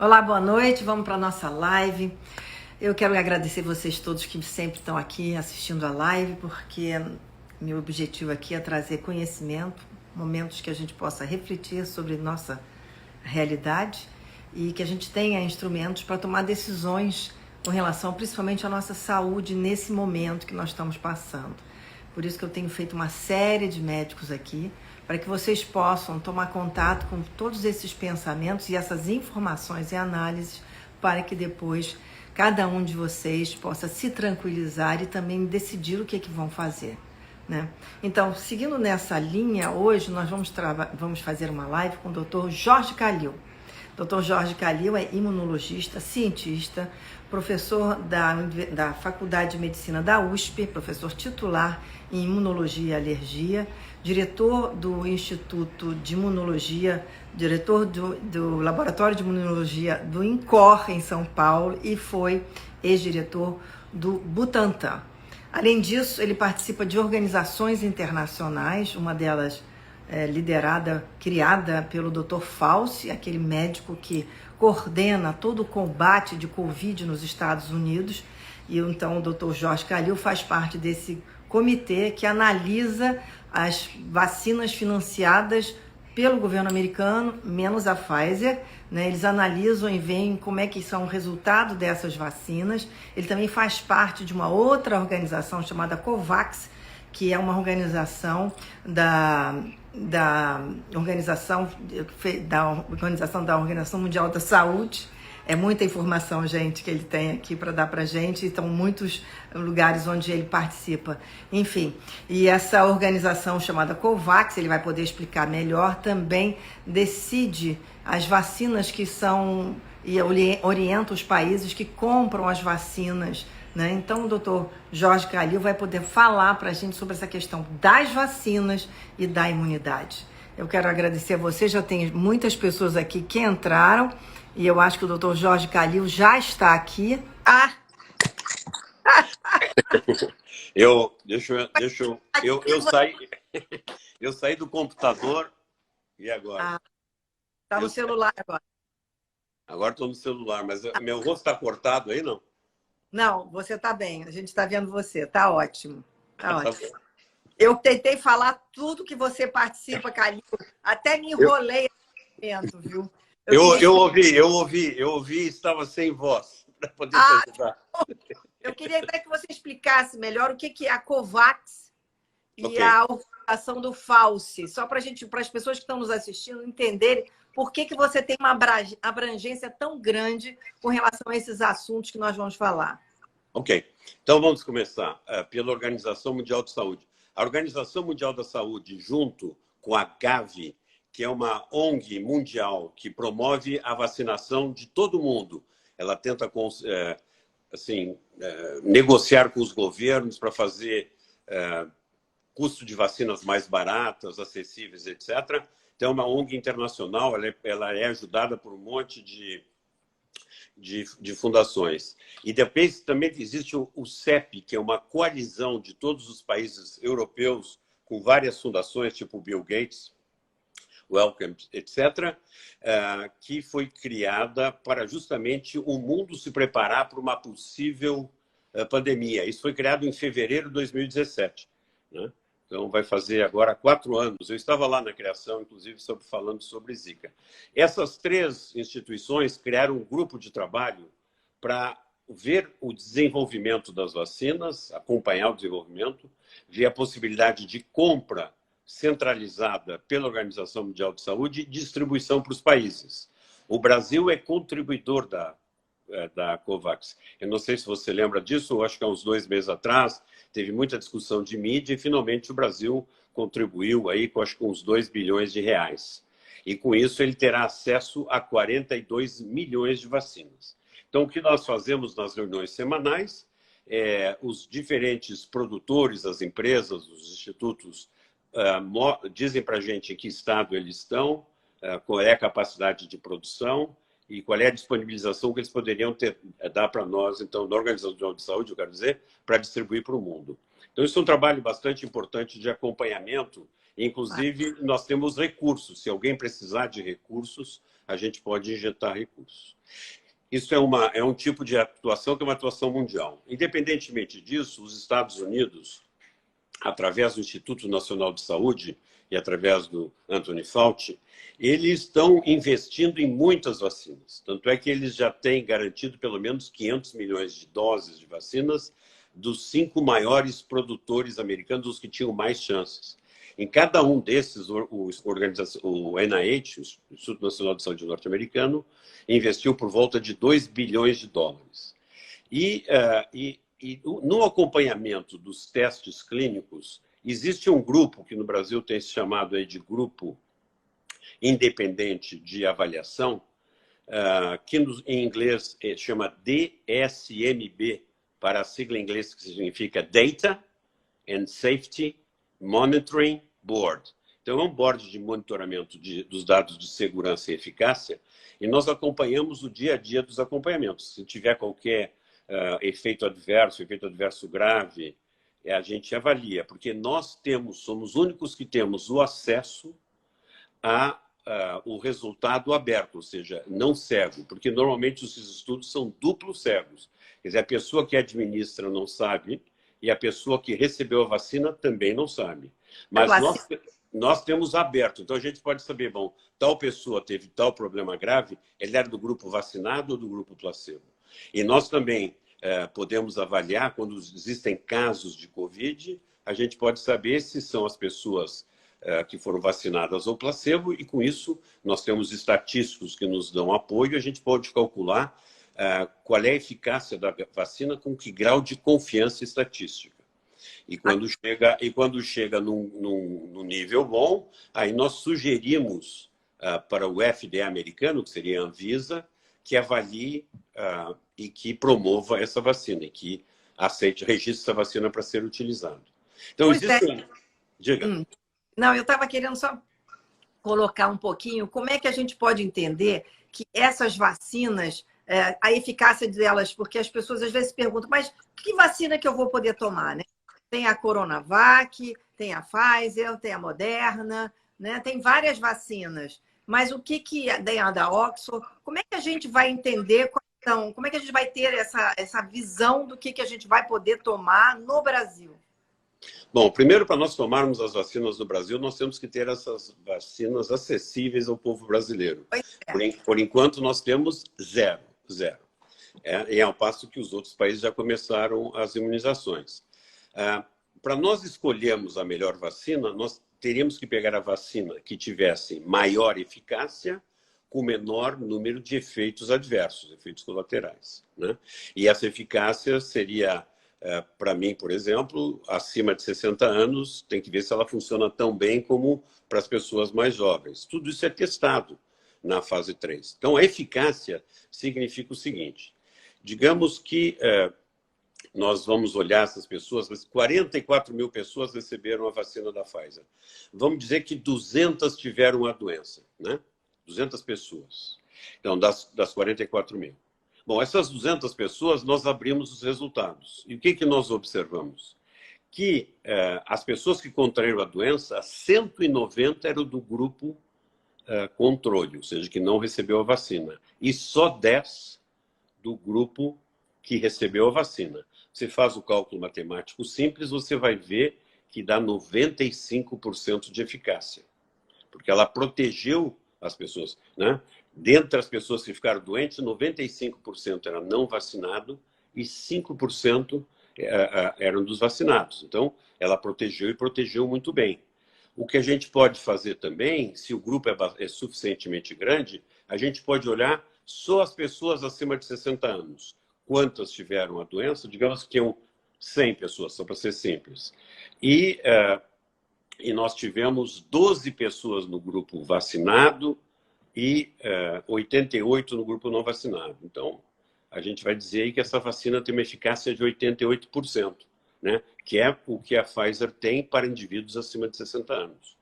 Olá, boa noite. Vamos para a nossa live. Eu quero agradecer vocês todos que sempre estão aqui assistindo a live, porque meu objetivo aqui é trazer conhecimento, momentos que a gente possa refletir sobre nossa realidade e que a gente tenha instrumentos para tomar decisões com relação principalmente à nossa saúde nesse momento que nós estamos passando. Por isso que eu tenho feito uma série de médicos aqui, para que vocês possam tomar contato com todos esses pensamentos e essas informações e análises, para que depois cada um de vocês possa se tranquilizar e também decidir o que vão fazer, né? Então, seguindo nessa linha, hoje nós vamos fazer uma live com o Dr. Jorge Calil. Dr. Jorge Calil é imunologista, cientista, professor da Faculdade de Medicina da USP, professor titular em Imunologia e Alergia, diretor do Instituto de Imunologia, diretor do Laboratório de Imunologia do INCOR, em São Paulo, e foi ex-diretor do Butantan. Além disso, ele participa de organizações internacionais, uma delas criada pelo Dr. Fauci, aquele médico que coordena todo o combate de Covid nos Estados Unidos. E então o Dr. Jorge Calil faz parte desse comitê que analisa as vacinas financiadas pelo governo americano, menos a Pfizer, né? Eles analisam e veem como é que são o resultado dessas vacinas. Ele também faz parte de uma outra organização chamada COVAX, que é uma organização da Organização Mundial da Saúde. É muita informação, gente, que ele tem aqui para dar para a gente. Então, muitos lugares onde ele participa. Enfim, e essa organização chamada COVAX, ele vai poder explicar melhor, também decide as vacinas que são e orienta os países que compram as vacinas, né? Então, o Dr. Jorge Calil vai poder falar para a gente sobre essa questão das vacinas e da imunidade. Eu quero agradecer a você, já tem muitas pessoas aqui que entraram, e eu acho que o Dr. Jorge Calil já está aqui. Eu saí do computador e agora? Está no celular agora. Agora estou no celular, mas meu rosto está cortado aí, não? Não, você está bem, a gente está vendo você, está ótimo. Tá ótimo. Tá. Eu tentei falar tudo que você participa, Calil, até me enrolei no momento, viu? Eu ouvi, estava sem voz para poder ajudar. Eu queria até que você explicasse melhor o que é a COVAX e a organização do Fauci, só para as pessoas que estão nos assistindo entenderem por que você tem uma abrangência tão grande com relação a esses assuntos que nós vamos falar. Ok, então vamos começar pela Organização Mundial de Saúde. A Organização Mundial da Saúde, junto com a Gavi, que é uma ONG mundial que promove a vacinação de todo mundo. Ela tenta negociar com os governos para fazer custo de vacinas mais baratas, acessíveis, etc. Então, é uma ONG internacional, ela é ajudada por um monte de fundações. E depois também existe o CEP, que é uma coalizão de todos os países europeus com várias fundações, tipo Bill Gates, Wellcome, etc., que foi criada para justamente o mundo se preparar para uma possível pandemia. Isso foi criado em fevereiro de 2017, né? Então, vai fazer agora 4 anos. Eu estava lá na criação, inclusive, falando sobre Zika. Essas 3 instituições criaram um grupo de trabalho para ver o desenvolvimento das vacinas, acompanhar o desenvolvimento, ver a possibilidade de compra centralizada pela Organização Mundial de Saúde e distribuição para os países. O Brasil é contribuidor da COVAX. Eu não sei se você lembra disso, eu acho que há uns 2 meses atrás teve muita discussão de mídia e finalmente o Brasil contribuiu aí com acho que uns 2 bilhões de reais. E com isso ele terá acesso a 42 milhões de vacinas. Então o que nós fazemos nas reuniões semanais os diferentes produtores, as empresas, os institutos dizem para a gente em que estado eles estão, qual é a capacidade de produção e qual é a disponibilização que eles poderiam dar para nós, então, na Organização de Saúde, eu quero dizer, para distribuir para o mundo. Então, isso é um trabalho bastante importante de acompanhamento. Inclusive, nós temos recursos. Se alguém precisar de recursos, a gente pode injetar recursos. Isso é um tipo de atuação que é uma atuação mundial. Independentemente disso, os Estados Unidos, através do Instituto Nacional de Saúde e através do Anthony Fauci, eles estão investindo em muitas vacinas. Tanto é que eles já têm garantido pelo menos 500 milhões de doses de vacinas dos 5 maiores produtores americanos, os que tinham mais chances. Em cada um desses, o NIH, o Instituto Nacional de Saúde norte-americano, investiu por volta de 2 bilhões de dólares. E no acompanhamento dos testes clínicos, existe um grupo que no Brasil tem se chamado aí de Grupo Independente de Avaliação, que em inglês chama DSMB, para a sigla em inglês que significa Data and Safety Monitoring Board. Então, é um board de monitoramento dos dados de segurança e eficácia, e nós acompanhamos o dia a dia dos acompanhamentos. Se tiver qualquer efeito adverso grave, a gente avalia, porque nós somos únicos que temos o acesso o resultado aberto, ou seja, não cego, porque normalmente esses estudos são duplos cegos. Quer dizer, a pessoa que administra não sabe e a pessoa que recebeu a vacina também não sabe. Mas nós temos aberto, então a gente pode saber, bom, tal pessoa teve tal problema grave, ele era do grupo vacinado ou do grupo placebo. E nós também podemos avaliar, quando existem casos de Covid, a gente pode saber se são as pessoas que foram vacinadas ou placebo, e com isso nós temos estatísticos que nos dão apoio, a gente pode calcular qual é a eficácia da vacina com que grau de confiança estatística. E quando chega num nível bom, aí nós sugerimos para o FDA americano, que seria a Anvisa, que avalie e que promova essa vacina, e que registre essa vacina para ser utilizada. Então, existe... Diga. Não, eu estava querendo só colocar um pouquinho como é que a gente pode entender que essas vacinas, a eficácia delas, porque as pessoas às vezes perguntam, mas que vacina que eu vou poder tomar, né? Tem a Coronavac, tem a Pfizer, tem a Moderna, né? Tem várias vacinas. Mas o que tem a da Oxford? Como é que a gente vai entender, como é que a gente vai ter essa visão do que a gente vai poder tomar no Brasil? Bom, primeiro, para nós tomarmos as vacinas no Brasil, nós temos que ter essas vacinas acessíveis ao povo brasileiro. Por enquanto, nós temos zero. E ao passo que os outros países já começaram as imunizações. Para nós escolhermos a melhor vacina, nós teríamos que pegar a vacina que tivesse maior eficácia com menor número de efeitos adversos, efeitos colaterais, né? E essa eficácia seria... para mim, por exemplo, acima de 60 anos, tem que ver se ela funciona tão bem como para as pessoas mais jovens. Tudo isso é testado na fase 3. Então, a eficácia significa o seguinte: digamos que nós vamos olhar essas pessoas, 44 mil pessoas receberam a vacina da Pfizer. Vamos dizer que 200 tiveram a doença, né? 200 pessoas. Então, das 44 mil. Bom, essas 200 pessoas, nós abrimos os resultados. E o que nós observamos? Que as pessoas que contraíram a doença, 190 eram do grupo controle, ou seja, que não recebeu a vacina. E só 10 do grupo que recebeu a vacina. Você faz o cálculo matemático simples, você vai ver que dá 95% de eficácia. Porque ela protegeu as pessoas, né? Dentre as pessoas que ficaram doentes, 95% era não vacinado e 5% eram dos vacinados. Então, ela protegeu e protegeu muito bem. O que a gente pode fazer também, se o grupo é suficientemente grande, a gente pode olhar só as pessoas acima de 60 anos. Quantas tiveram a doença? Digamos que 100 pessoas, só para ser simples. E nós tivemos 12 pessoas no grupo vacinado e 88 no grupo não vacinado. Então, a gente vai dizer aí que essa vacina tem uma eficácia de 88%, né? Que é o que a Pfizer tem para indivíduos acima de 60 anos.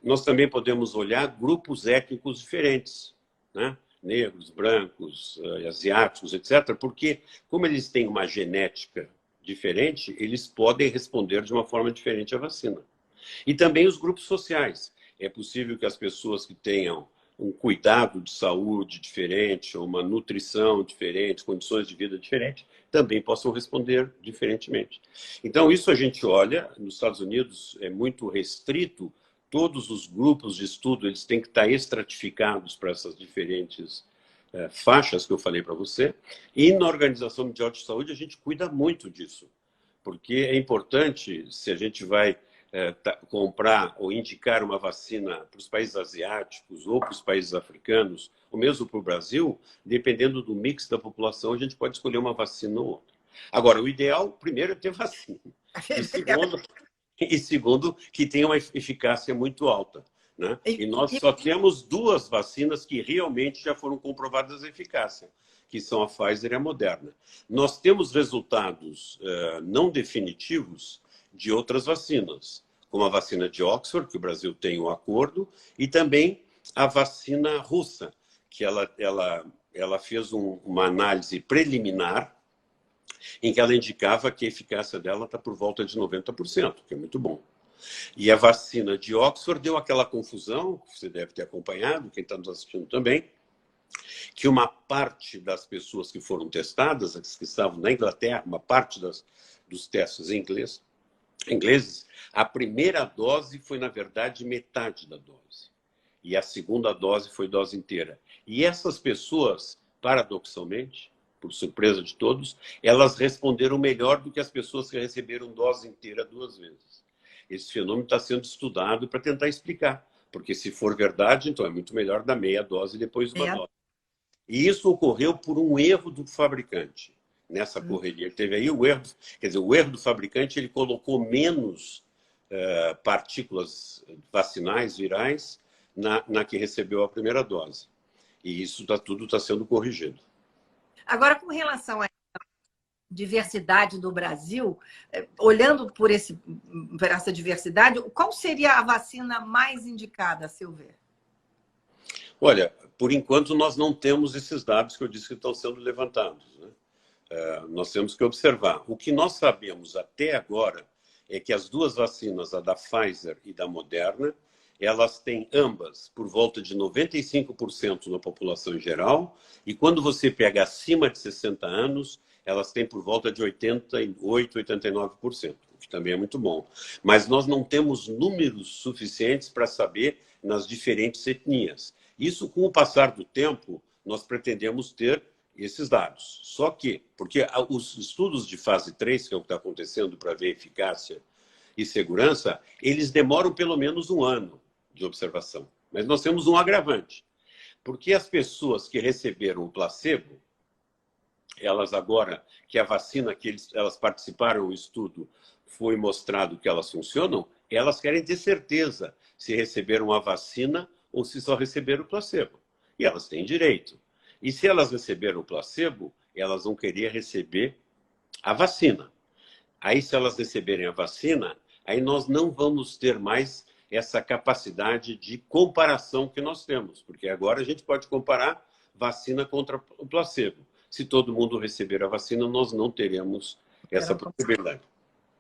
Nós também podemos olhar grupos étnicos diferentes, né? Negros, brancos, asiáticos, etc., porque, como eles têm uma genética diferente, eles podem responder de uma forma diferente à vacina. E também os grupos sociais. É possível que as pessoas que tenham um cuidado de saúde diferente, ou uma nutrição diferente, condições de vida diferentes, também possam responder diferentemente. Então, isso a gente olha, nos Estados Unidos é muito restrito, todos os grupos de estudo eles têm que estar estratificados para essas diferentes faixas que eu falei para você, e na Organização Mundial de Saúde a gente cuida muito disso, porque é importante, se a gente vai comprar ou indicar uma vacina para os países asiáticos ou para os países africanos, ou mesmo para o Brasil, dependendo do mix da população, a gente pode escolher uma vacina ou outra. Agora, o ideal, primeiro, é ter vacina. E segundo, que tenha uma eficácia muito alta. Né? E nós só temos 2 vacinas que realmente já foram comprovadas a eficácia, que são a Pfizer e a Moderna. Nós temos resultados não definitivos de outras vacinas, como a vacina de Oxford, que o Brasil tem um acordo, e também a vacina russa, que ela fez uma análise preliminar em que ela indicava que a eficácia dela está por volta de 90%, que é muito bom. E a vacina de Oxford deu aquela confusão, que você deve ter acompanhado, quem está nos assistindo também, que uma parte das pessoas que foram testadas, as que estavam na Inglaterra, uma parte dos testes ingleses, a primeira dose foi, na verdade, metade da dose. E a segunda dose foi dose inteira. E essas pessoas, paradoxalmente, por surpresa de todos, elas responderam melhor do que as pessoas que receberam dose inteira 2 vezes. Esse fenômeno está sendo estudado para tentar explicar, porque se for verdade, então é muito melhor dar meia dose e depois uma dose. E isso ocorreu por um erro do fabricante. Nessa correria que teve aí, o erro do fabricante, ele colocou menos partículas vacinais, virais, na que recebeu a primeira dose. E isso tudo está sendo corrigido. Agora, com relação à diversidade do Brasil, olhando por essa diversidade, qual seria a vacina mais indicada, a seu ver? Olha, por enquanto nós não temos esses dados que eu disse que estão sendo levantados. Né? Nós temos que observar. O que nós sabemos até agora é que as 2 vacinas, a da Pfizer e da Moderna, elas têm ambas por volta de 95% na população em geral, e quando você pega acima de 60 anos, elas têm por volta de 88%, 89%, o que também é muito bom. Mas nós não temos números suficientes para saber nas diferentes etnias. Isso, com o passar do tempo, nós pretendemos ter esses dados. Só que, porque os estudos de fase 3, que é o que está acontecendo para ver eficácia e segurança, eles demoram pelo menos 1 ano de observação. Mas nós temos um agravante, porque as pessoas que receberam o placebo, elas agora, que a vacina que elas participaram do estudo foi mostrado que elas funcionam, elas querem ter certeza se receberam a vacina ou se só receberam o placebo. E elas têm direito. E se elas receberam o placebo, elas vão querer receber a vacina. Aí, se elas receberem a vacina, aí nós não vamos ter mais essa capacidade de comparação que nós temos, porque agora a gente pode comparar vacina contra o placebo. Se todo mundo receber a vacina, nós não teremos essa possibilidade.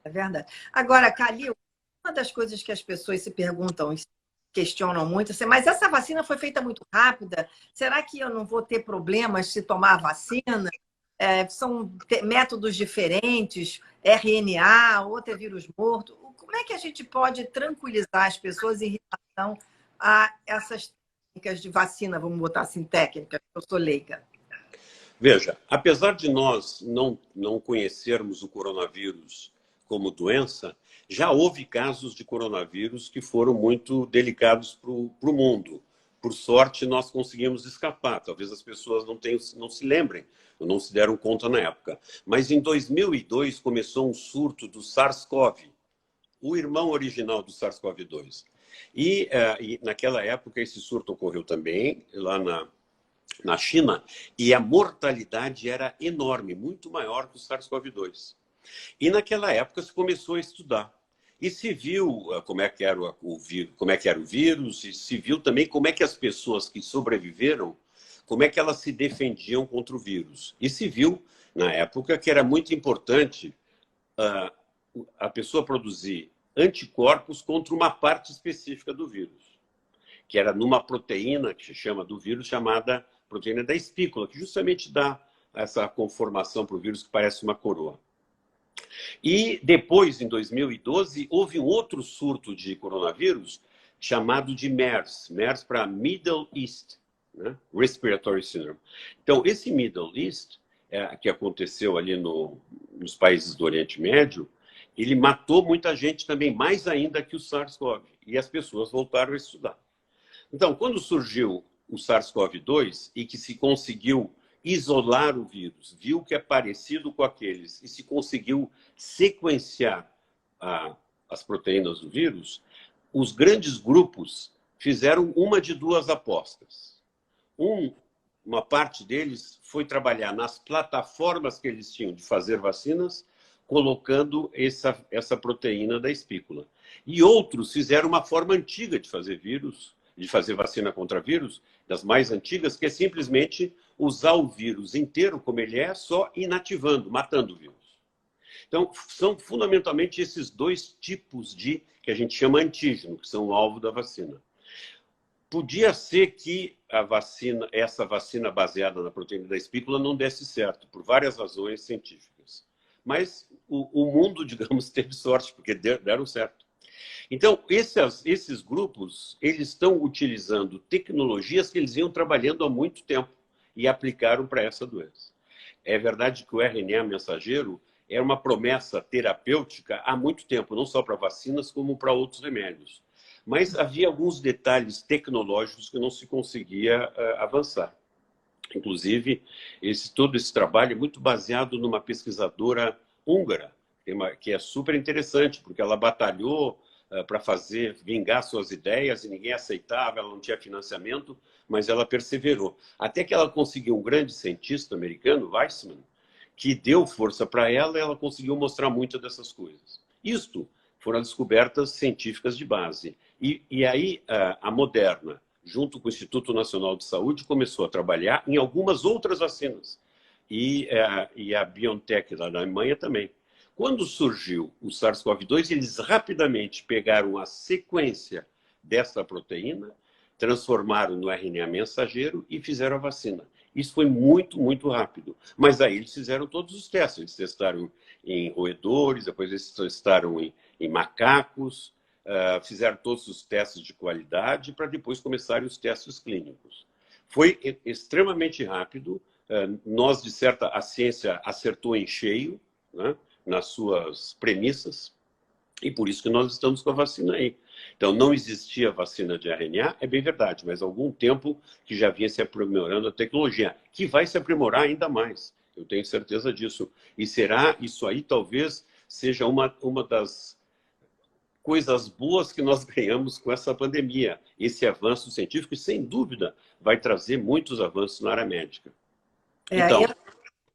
É verdade. Agora, Calil, uma das coisas que as pessoas se perguntam, questionam muito, assim, mas essa vacina foi feita muito rápida, será que eu não vou ter problemas se tomar a vacina? São métodos diferentes, RNA, outro é vírus morto. Como é que a gente pode tranquilizar as pessoas em relação a essas técnicas de vacina, vamos botar assim, técnicas, eu sou leiga? Veja, apesar de nós não conhecermos o coronavírus como doença, já houve casos de coronavírus que foram muito delicados para o mundo. Por sorte, nós conseguimos escapar. Talvez as pessoas não se lembrem, ou não se deram conta na época. Mas em 2002 começou um surto do SARS-CoV, o irmão original do SARS-CoV-2. E naquela época esse surto ocorreu também, lá na China, e a mortalidade era enorme, muito maior que o SARS-CoV-2. E naquela época se começou a estudar. E se viu como é que era o vírus, e se viu também como é que as pessoas que sobreviveram, como é que elas se defendiam contra o vírus. E se viu, na época, que era muito importante a pessoa produzir anticorpos contra uma parte específica do vírus. que era numa proteína que se chama do vírus, chamada proteína da espícula, que justamente dá essa conformação para o vírus que parece uma coroa. E depois, em 2012, houve um outro surto de coronavírus chamado de MERS, MERS para Middle East, né? Respiratory Syndrome. Então, esse Middle East, que aconteceu ali nos países do Oriente Médio, ele matou muita gente também, mais ainda que o SARS-CoV. E as pessoas voltaram a estudar. Então, quando surgiu o SARS-CoV-2 e que se conseguiu isolar o vírus, viu que é parecido com aqueles e se conseguiu sequenciar as proteínas do vírus, os grandes grupos fizeram uma de duas apostas. Uma parte deles foi trabalhar nas plataformas que eles tinham de fazer vacinas, colocando essa proteína da espícula. E outros fizeram uma forma antiga de fazer vírus, de fazer vacina contra vírus, das mais antigas, que é simplesmente usar o vírus inteiro como ele é, só inativando, matando o vírus. Então, são fundamentalmente esses dois tipos que a gente chama antígeno, que são o alvo da vacina. Podia ser que essa vacina baseada na proteína da espícula não desse certo, por várias razões científicas. Mas o mundo, digamos, teve sorte, porque deram certo. Então, esses grupos, eles estão utilizando tecnologias que eles iam trabalhando há muito tempo e aplicaram para essa doença. É verdade que o RNA mensageiro é uma promessa terapêutica há muito tempo, não só para vacinas, como para outros remédios. Mas havia alguns detalhes tecnológicos que não se conseguia avançar. Inclusive, todo esse trabalho é muito baseado numa pesquisadora húngara, que é super interessante, porque ela batalhou para vingar suas ideias e ninguém aceitava, ela não tinha financiamento, mas ela perseverou. Até que ela conseguiu um grande cientista americano, Weissman, que deu força para ela e ela conseguiu mostrar muitas dessas coisas. Isto foram descobertas científicas de base. E aí a Moderna, junto com o Instituto Nacional de Saúde, começou a trabalhar em algumas outras vacinas. E a BioNTech, lá da Alemanha, também. Quando surgiu o SARS-CoV-2, eles rapidamente pegaram a sequência dessa proteína, transformaram no RNA mensageiro e fizeram a vacina. Isso foi muito, muito rápido. Mas aí eles fizeram todos os testes. Eles testaram em roedores, depois eles testaram em macacos, fizeram todos os testes de qualidade para depois começarem os testes clínicos. Foi extremamente rápido. A ciência acertou em cheio, né, nas suas premissas, e por isso que nós estamos com a vacina aí. Então, não existia vacina de RNA, é bem verdade, mas há algum tempo que já vinha se aprimorando a tecnologia, que vai se aprimorar ainda mais, eu tenho certeza disso. E isso aí talvez seja uma das coisas boas que nós ganhamos com essa pandemia, esse avanço científico, e sem dúvida vai trazer muitos avanços na área médica. Então,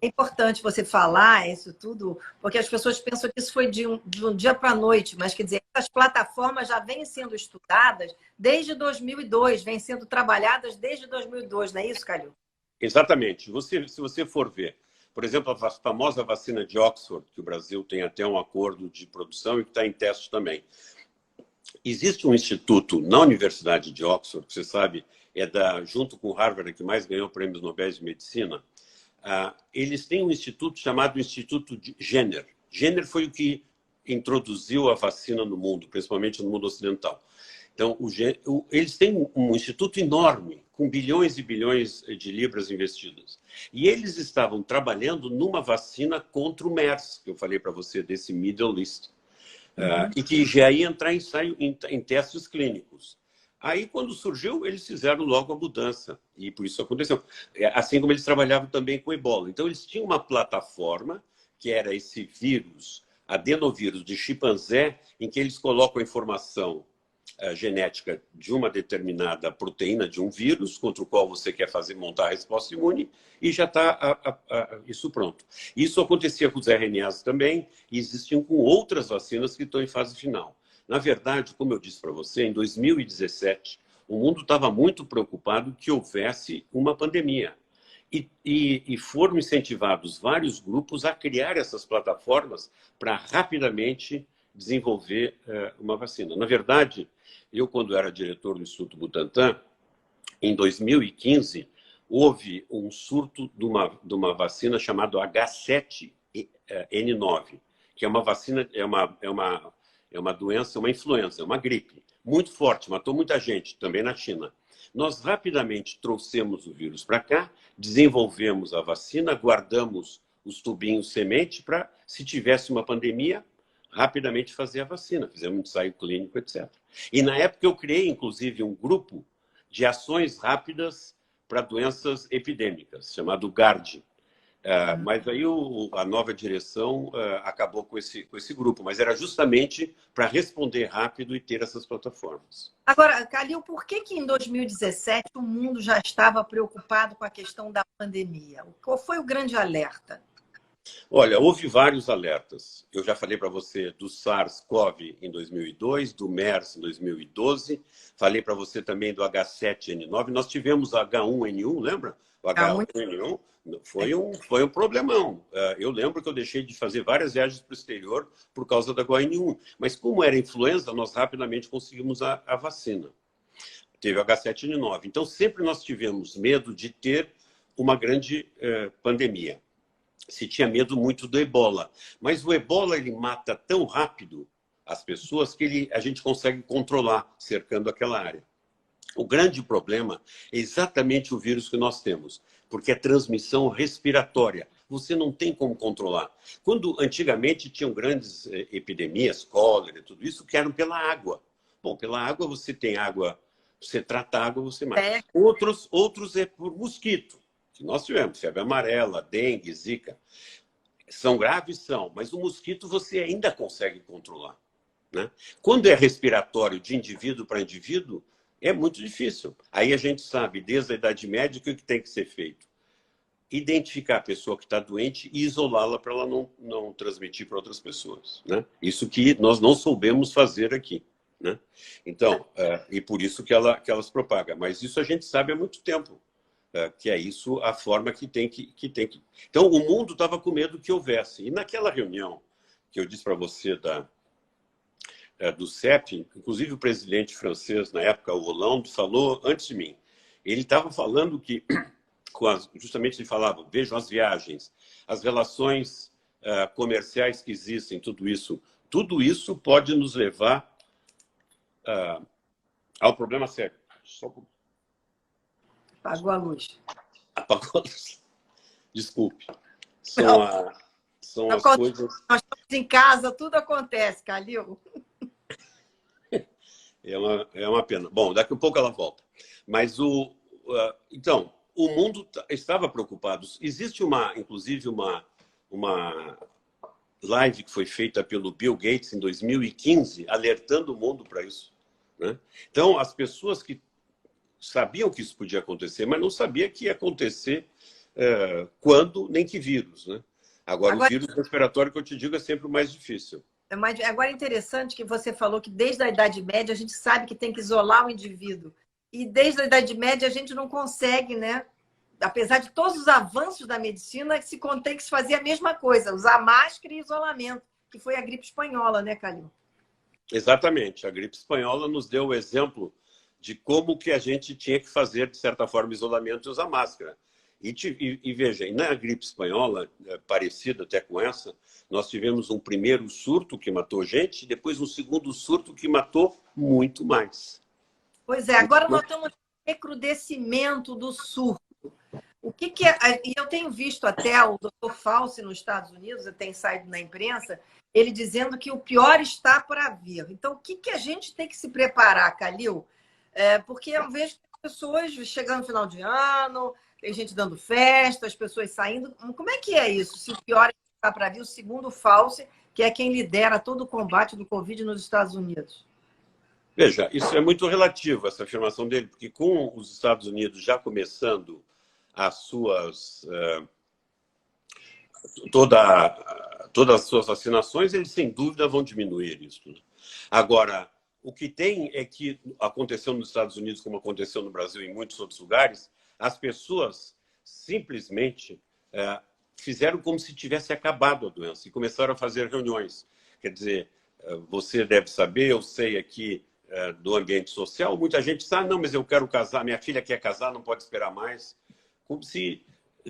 é importante você falar isso tudo, porque as pessoas pensam que isso foi de um dia para a noite, mas quer dizer, essas plataformas já vêm sendo estudadas desde 2002, vêm sendo trabalhadas desde 2002, não é isso, Calil? Exatamente. Se você for ver, por exemplo, a famosa vacina de Oxford, que o Brasil tem até um acordo de produção e que está em teste também. Existe um instituto na Universidade de Oxford, que você sabe, junto com o Harvard, que mais ganhou prêmios Nobel de Medicina. Eles têm um instituto chamado Instituto de Jenner. Jenner foi o que introduziu a vacina no mundo, principalmente no mundo ocidental. Então, eles têm um instituto enorme, com bilhões e bilhões de libras investidas. E eles estavam trabalhando numa vacina contra o MERS, que eu falei para você, desse Middle East, e que já ia entrar em testes clínicos. Aí, quando surgiu, eles fizeram logo a mudança, e por isso aconteceu. Assim como eles trabalhavam também com ebola. Então, eles tinham uma plataforma, que era esse vírus, adenovírus de chimpanzé, em que eles colocam a informação genética de uma determinada proteína de um vírus, contra o qual você quer montar a resposta imune, e já está isso pronto. Isso acontecia com os RNAs também, e existiam com outras vacinas que estão em fase final. Na verdade, como eu disse para você, em 2017, o mundo estava muito preocupado que houvesse uma pandemia. E foram incentivados vários grupos a criar essas plataformas para rapidamente desenvolver uma vacina. Na verdade, eu, quando era diretor do Instituto Butantan, em 2015, houve um surto de uma vacina chamada H7N9, que é uma vacina, é uma doença, uma influenza, é uma gripe muito forte, matou muita gente, também na China. Nós rapidamente trouxemos o vírus para cá, desenvolvemos a vacina, guardamos os tubinhos semente para, se tivesse uma pandemia, rapidamente fazer a vacina. Fizemos um ensaio clínico, etc. E na época eu criei, inclusive, um grupo de ações rápidas para doenças epidêmicas, chamado GARD. Mas aí a nova direção acabou com esse grupo, mas era justamente para responder rápido e ter essas plataformas. Agora, Calil, por que em 2017 o mundo já estava preocupado com a questão da pandemia? Qual foi o grande alerta? Olha, houve vários alertas. Eu já falei para você do SARS-CoV em 2002, do MERS em 2012. Falei para você também do H7N9. Nós tivemos H1N1, lembra? O H1N1 foi um problemão. Eu lembro que eu deixei de fazer várias viagens para o exterior por causa da H1N1. Mas como era influenza, nós rapidamente conseguimos a vacina. Teve o H7N9. Então, sempre nós tivemos medo de ter uma grande pandemia. Se tinha medo muito do ebola. Mas o ebola ele mata tão rápido as pessoas que a gente consegue controlar, cercando aquela área. O grande problema é exatamente o vírus que nós temos, porque é transmissão respiratória. Você não tem como controlar. Quando antigamente tinham grandes epidemias, cólera e tudo isso, que eram pela água. Bom, pela água você tem água, você trata a água, você mata. Outros é por mosquito. Que nós tivemos, febre amarela, dengue, zika. São graves? São, mas o mosquito você ainda consegue controlar. Né? Quando é respiratório de indivíduo para indivíduo, é muito difícil. Aí a gente sabe, desde a Idade Média, o que tem que ser feito? Identificar a pessoa que está doente e isolá-la para ela não transmitir para outras pessoas. Né? Isso que nós não soubemos fazer aqui. Né? Então, e por isso que ela se propaga. Mas isso a gente sabe há muito tempo. Que é isso a forma que tem que... Então, o mundo estava com medo que houvesse. E naquela reunião que eu disse para você do CEP, inclusive o presidente francês, na época, o Hollande, falou antes de mim. Ele estava falando que, justamente ele falava, vejam as viagens, as relações comerciais que existem, tudo isso pode nos levar ao problema sério. Só um... Apagou a luz. Apagou a luz. Desculpe. São as coisas... Nós estamos em casa, tudo acontece, Calil. É uma pena. Bom, daqui a pouco ela volta. Mas, então, o mundo estava preocupado. Existe, inclusive, uma live que foi feita pelo Bill Gates em 2015, alertando o mundo para isso. Né? Então, as pessoas que sabiam que isso podia acontecer, mas não sabia que ia acontecer quando, nem que vírus. Né? Agora, o vírus respiratório, que eu te digo, é sempre o mais difícil. Agora é interessante que você falou que desde a Idade Média a gente sabe que tem que isolar o indivíduo. E desde a Idade Média a gente não consegue, né? Apesar de todos os avanços da medicina, tem que se fazer a mesma coisa, usar máscara e isolamento, que foi a gripe espanhola, né, Calil? Exatamente. A gripe espanhola nos deu o exemplo de como que a gente tinha que fazer, de certa forma, isolamento e usar máscara. E veja, na gripe espanhola, parecida até com essa, nós tivemos um primeiro surto que matou gente e depois um segundo surto que matou muito mais. Pois é, agora nós temos recrudescimento do surto. O que é? E eu tenho visto até o Dr. Fauci nos Estados Unidos, tem saído na imprensa, ele dizendo que o pior está para vir. Então, o que a gente tem que se preparar, Calil? Porque eu vejo pessoas chegando no final de ano, tem gente dando festa, as pessoas saindo. Como é que é isso? Se o pior está para vir, segundo o Fauci, que é quem lidera todo o combate do Covid nos Estados Unidos? Veja, isso é muito relativo, essa afirmação dele, porque com os Estados Unidos já começando todas as suas vacinações, eles sem dúvida vão diminuir isso. Agora, o que tem é que aconteceu nos Estados Unidos, como aconteceu no Brasil e em muitos outros lugares, as pessoas simplesmente fizeram como se tivesse acabado a doença e começaram a fazer reuniões. Quer dizer, você deve saber, eu sei aqui do ambiente social, muita gente sabe, não, mas eu quero casar, minha filha quer casar, não pode esperar mais. Como se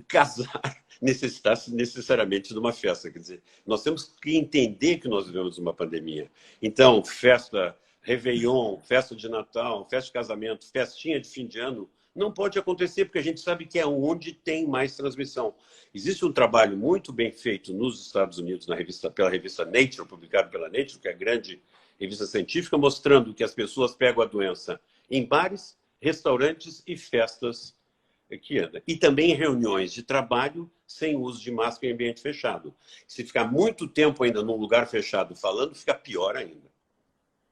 casar necessitasse necessariamente de uma festa. Quer dizer, nós temos que entender que nós vivemos uma pandemia. Então, festa, Réveillon, festa de Natal, festa de casamento, festinha de fim de ano, não pode acontecer, porque a gente sabe que é onde tem mais transmissão. Existe um trabalho muito bem feito nos Estados Unidos, pela revista Nature, publicado pela Nature, que é a grande revista científica, mostrando que as pessoas pegam a doença em bares, restaurantes e festas que anda. E também em reuniões de trabalho sem uso de máscara em ambiente fechado. Se ficar muito tempo ainda num lugar fechado falando, fica pior ainda.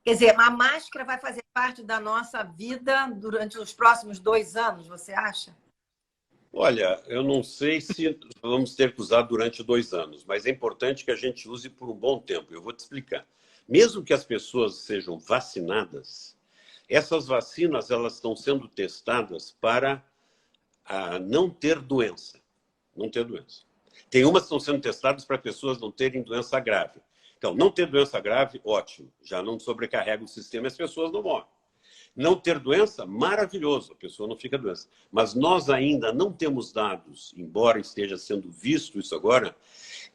Quer dizer, a máscara vai fazer parte da nossa vida durante os próximos 2 anos, você acha? Olha, eu não sei se vamos ter que usar durante 2 anos, mas é importante que a gente use por um bom tempo. Eu vou te explicar. Mesmo que as pessoas sejam vacinadas, essas vacinas elas estão sendo testadas para não ter doença. Não ter doença. Tem umas que estão sendo testadas para pessoas não terem doença grave. Então, não ter doença grave, ótimo. Já não sobrecarrega o sistema e as pessoas não morrem. Não ter doença, maravilhoso. A pessoa não fica doença. Mas nós ainda não temos dados, embora esteja sendo visto isso agora,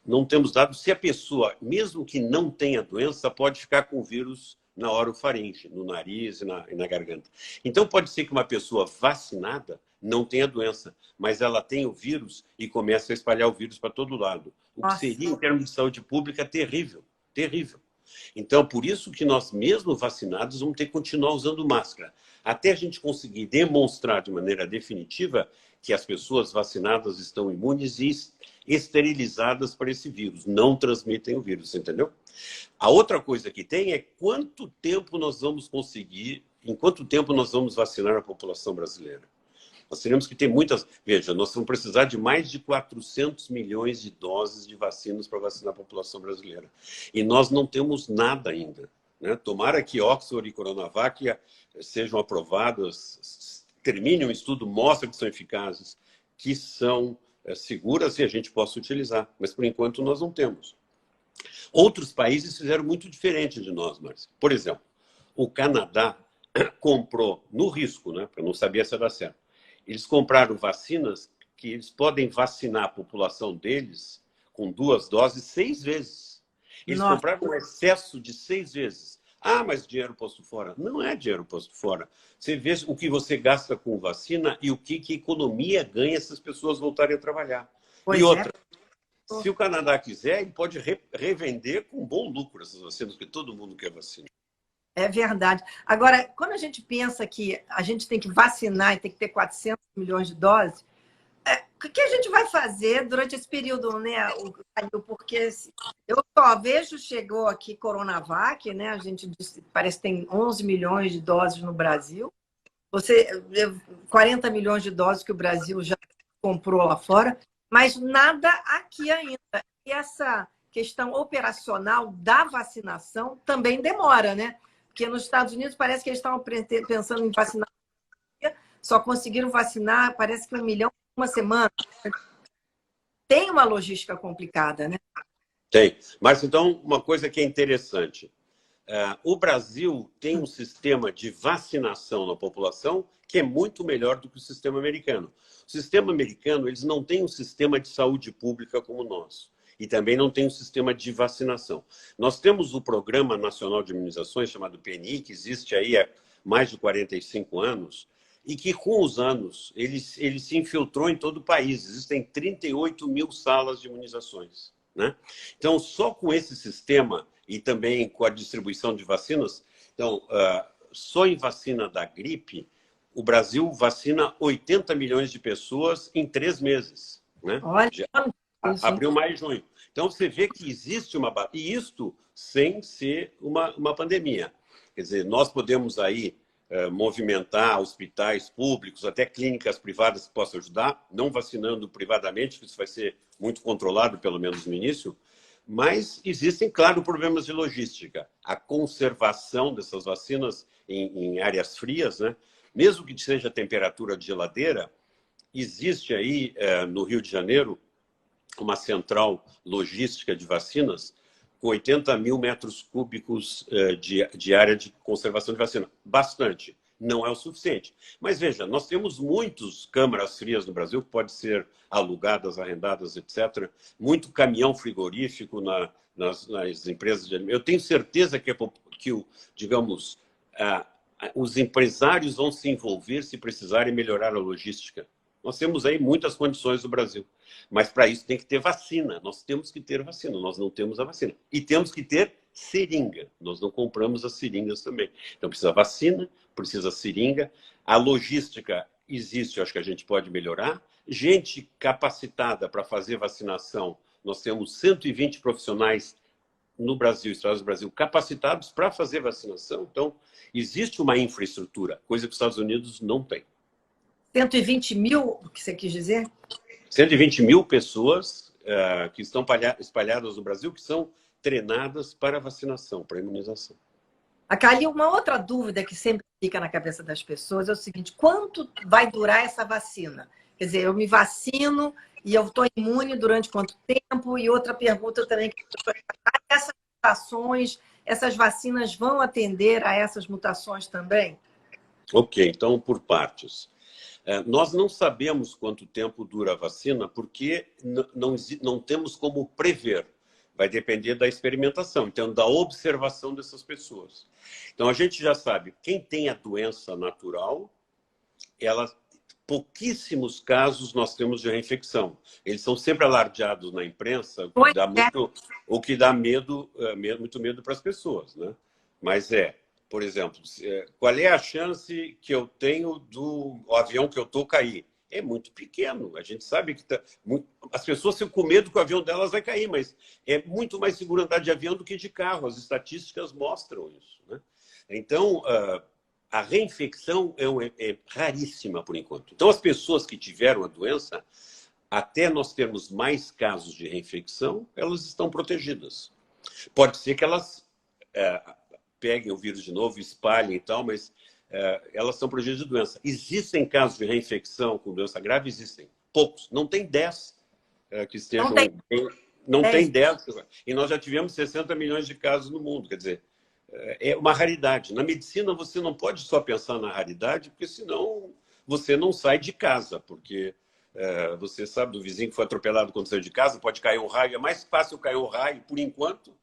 não temos dados se a pessoa, mesmo que não tenha doença, pode ficar com o vírus na orofaringe, no nariz e na garganta. Então, pode ser que uma pessoa vacinada não tenha doença, mas ela tem o vírus e começa a espalhar o vírus para todo lado. O que seria, em termos de saúde pública, terrível. Terrível. Então, por isso que nós, mesmo vacinados, vamos ter que continuar usando máscara. Até a gente conseguir demonstrar de maneira definitiva que as pessoas vacinadas estão imunes e esterilizadas para esse vírus. Não transmitem o vírus, entendeu? A outra coisa que tem é quanto tempo nós vamos conseguir, em quanto tempo nós vamos vacinar a população brasileira. Nós teremos que ter muitas... Veja, nós vamos precisar de mais de 400 milhões de doses de vacinas para vacinar a população brasileira. E nós não temos nada ainda, né? Tomara que Oxford e Coronavac sejam aprovadas, termine um estudo, mostre que são eficazes, que são seguras e a gente possa utilizar. Mas, por enquanto, nós não temos. Outros países fizeram muito diferente de nós, Márcia. Por exemplo, o Canadá comprou, no risco, né, porque não sabia se ia dar certo, eles compraram vacinas que eles podem vacinar a população deles com 2 doses 6 vezes. Eles compraram um excesso de 6 vezes. Ah, mas dinheiro posto fora. Não é dinheiro posto fora. Você vê o que você gasta com vacina e o que a economia ganha se as pessoas voltarem a trabalhar. Pois e outra, se o Canadá quiser, ele pode revender com bom lucro essas vacinas, porque todo mundo quer vacina. É verdade. Agora, quando a gente pensa que a gente tem que vacinar e tem que ter 400 milhões de doses, o que a gente vai fazer durante esse período, né? Porque eu só vejo, chegou aqui Coronavac, né? A gente disse, parece que tem 11 milhões de doses no Brasil. 40 milhões de doses que o Brasil já comprou lá fora, mas nada aqui ainda. E essa questão operacional da vacinação também demora, né? Porque nos Estados Unidos parece que eles estavam pensando em vacinar, só conseguiram vacinar, parece que 1 milhão em uma semana. Tem uma logística complicada, né? Tem. Mas, então, uma coisa que é interessante. O Brasil tem um sistema de vacinação na população que é muito melhor do que o sistema americano. O sistema americano, eles não têm um sistema de saúde pública como o nosso. E também não tem um sistema de vacinação. Nós temos o Programa Nacional de Imunizações, chamado PNI, que existe aí há mais de 45 anos, e que, com os anos, ele se infiltrou em todo o país. Existem 38 mil salas de imunizações, né? Então, só com esse sistema e também com a distribuição de vacinas, então, só em vacina da gripe, o Brasil vacina 80 milhões de pessoas em 3 meses, né? Olha... Abril, maio, junho. Então, você vê que existe uma... E isto sem ser uma pandemia. Quer dizer, nós podemos aí movimentar hospitais públicos, até clínicas privadas que possam ajudar, não vacinando privadamente, que isso vai ser muito controlado, pelo menos no início, mas existem, claro, problemas de logística. A conservação dessas vacinas em áreas frias, né? Mesmo que seja temperatura de geladeira, existe aí, no Rio de Janeiro, uma central logística de vacinas com 80 mil metros cúbicos de área de conservação de vacina. Bastante. Não é o suficiente. Mas veja, nós temos muitas câmaras frias no Brasil, que podem ser alugadas, arrendadas, etc. Muito caminhão frigorífico nas empresas de alimentos. Eu tenho certeza que digamos, os empresários vão se envolver se precisarem melhorar a logística. Nós temos aí muitas condições no Brasil. Mas para isso tem que ter vacina. Nós temos que ter vacina. Nós não temos a vacina. E temos que ter seringa. Nós não compramos as seringas também. Então precisa vacina, precisa seringa. A logística existe, eu acho que a gente pode melhorar. Gente capacitada para fazer vacinação. Nós temos 120 profissionais no Brasil, Estados do Brasil, capacitados para fazer vacinação. Então, existe uma infraestrutura, coisa que os Estados Unidos não tem. 120 mil, o que você quis dizer? 120 mil pessoas que estão espalhadas no Brasil, que são treinadas para vacinação, para imunização. Acali, uma outra dúvida que sempre fica na cabeça das pessoas é o seguinte: quanto vai durar essa vacina? Quer dizer, eu me vacino e eu estou imune durante quanto tempo? E outra pergunta também, que essas mutações, essas vacinas vão atender a essas mutações também? Ok, então por partes. Nós não sabemos quanto tempo dura a vacina porque não temos como prever. Vai depender da experimentação, então da observação dessas pessoas. Então a gente já sabe, quem tem a doença natural, pouquíssimos casos nós temos de reinfecção. Eles são sempre alardeados na imprensa, o que dá medo, muito medo para as pessoas, né? Mas por exemplo, qual é a chance que eu tenho do avião que eu estou cair? É muito pequeno. A gente sabe que as pessoas ficam com medo que o avião delas vai cair, mas é muito mais seguro andar de avião do que de carro. As estatísticas mostram isso, né? Então, a reinfecção é raríssima por enquanto. Então, as pessoas que tiveram a doença, até nós termos mais casos de reinfecção, elas estão protegidas. Pode ser que elas peguem o vírus de novo, espalhem e tal, mas elas são protegidas de doença. Existem casos de reinfecção com doença grave? Existem. Poucos. Não tem 10 que estejam... Não tem 10. E nós já tivemos 60 milhões de casos no mundo. Quer dizer, é uma raridade. Na medicina, você não pode só pensar na raridade, porque senão você não sai de casa. Porque você sabe do vizinho que foi atropelado quando saiu de casa, pode cair um raio. É mais fácil cair um raio, por enquanto.